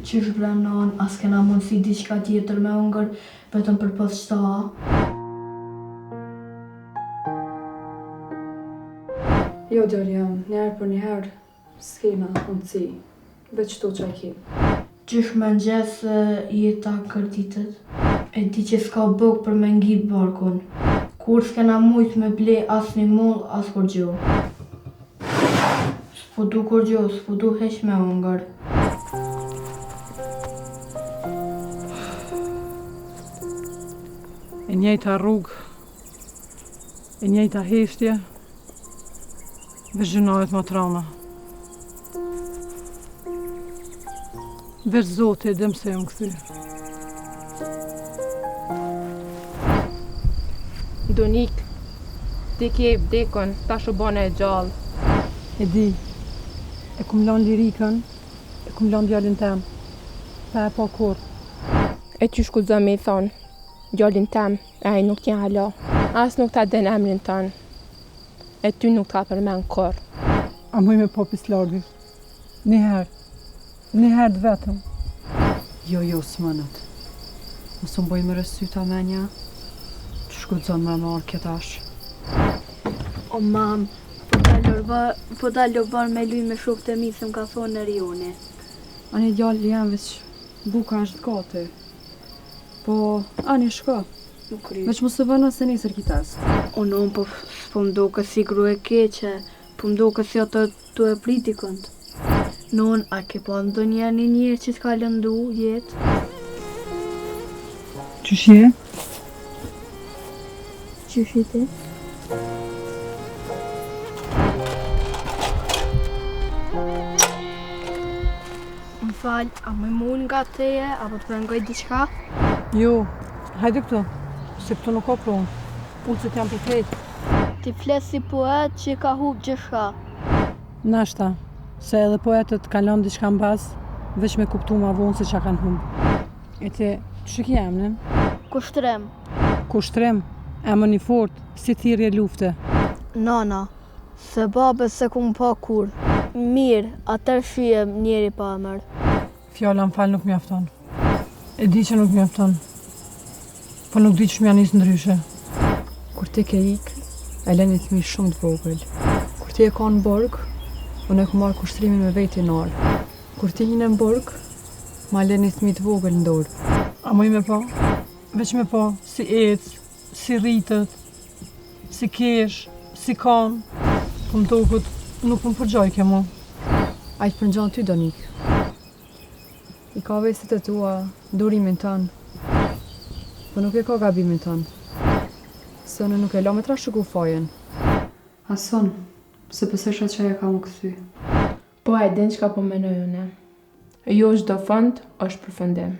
Qysh branon, as kena mundësi diçka tjetër me hongër, vetëm për pas qëta? Jo, djali jam, njëherë për njëherë, s'kena mundësi, veç to që ki. Qysh me ngjes se jeta kërtitet? E di që s'ka buk për me ngip barkun. Kur s'kena mujt me ble as një mull, as kur gjo. S'po du kur gjo, s'po du heq me hongër. E njëjta rrugë, e njëjta heshtje, veç gjënohet më trauma. Veç Zoti e dim se jam kthy. Donik, ti ke vdekën, tash u bane e gjallë. E di, e kum lan lirikën, e kum lan djalin tem, pa e pa kur. E qysh ku zë me i thonë, djalin tem, e ai nuk t'ja hala. As nuk ta den emrin tënë, e ty nuk t'ka përmen kur. A muj me po pislardi, njëherë të vetëm. Jo, s'mënët. Mos më bëj më rësyta me nja, që shkudzon me marrë kjetash. O mam, po da lobar me luj me shokët e mi se m'ka thonë në Rioni. Ani djali jam veç buka është gati. Po, ani shko. Nuk ry. Veç mos të vëna se nesër kitas. O non, po m'do kësi gru e keqe, po m'do kësi ato tu e priti kënd. Non, a ke pa ndo një njërë që t'ka lëndu jetë? Qysh je? Qysh i ti? M'fal, a më mund nga teje, apo të prangoj diçka? Jo, hajde këtu, se këtu nuk ka pronë. Ullësit jam për krejtë. Ti fles si poet që ka hub gjithka. Nashta, se edhe poetët kanë lënë diçka mbas, veç me kuptu ma vonë se qa kanë humbë. E ti, që ki emnin? Kushtrim. Kushtrim, emën i fort, si thirrje lufte. Nana, se babes se kum pa kur. Mirë, atër shijem njeri pa emër. Fjalla m'fal nuk mjafton. E di që nuk mjafton, po nuk di që m'ja nis ndryshe. Kur ti ke ik, e leni të mi shumë të vogël. Kur ti e ka në borg, unë e ku marrë kushtrimin me veti në orë. Kur ti hinë në borg, ma leni të mi të vogël në dorë. A muj me pa? Veç me pa, si ecë, si rritët, si kesh, si kanë. Po më duket, nuk më përgjoj ke mu. A i të përngjan ty, Donik. I ka vestit e tua, durimin tënë, po nuk e ka gabimin tënë. Se unë nuk e la me trashëgu fajen. Hason, se pësesha që e ka më këthy. Po e din çka po menoj une. Jo çdo fund është përfundim.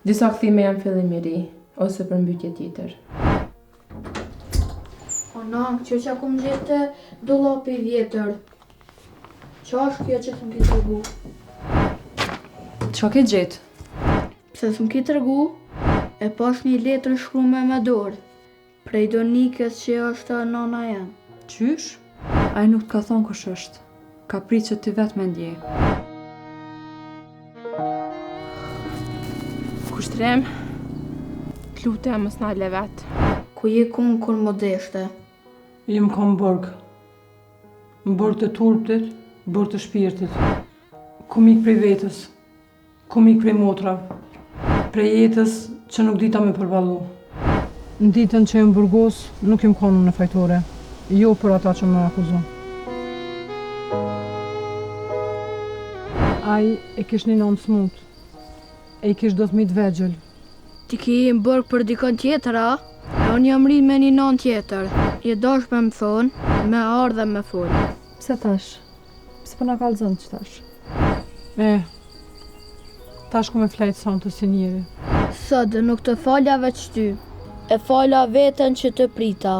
Disa kthime janë fillim i ri, ose përmbytje tjetër. O nan, që që kum gjete dollapi vjetër. Qa është kjo që s'm ki tërgu? Qa ke gjetë? Pse s'm ki tërgu? E pash një letër shkrume me dorë. Prej Donikës që është nana jam. Qysh? A i nuk t'ka thonë kush është. Ka prit që ti vetë me ndje. Kushtrim, t'lutem mos na le vet. Ku je kun kur më deshte? Jem ka në borg. Në borg të turptit, borg të shpirtit. Kum ik prej vetës, kum ik prej motrav, prej jetës që nuk dita me përballu. Në ditën që jem burgos, nuk jem konu në fajtore, jo për ata që më akuzon. Ai e kish një nonë smut, e i kish do të mitë vegjël. Ti ki në bërg për dikon tjetër, a? E unë jam rrit me një non tjetër. Je dash me më thonë, me ardhe me folë. Pse tash? Pse për na kallëzon që tash? Tash ku me flejtë son të si njeri. Sot nuk të falja veç ty. E falja veten që të prita.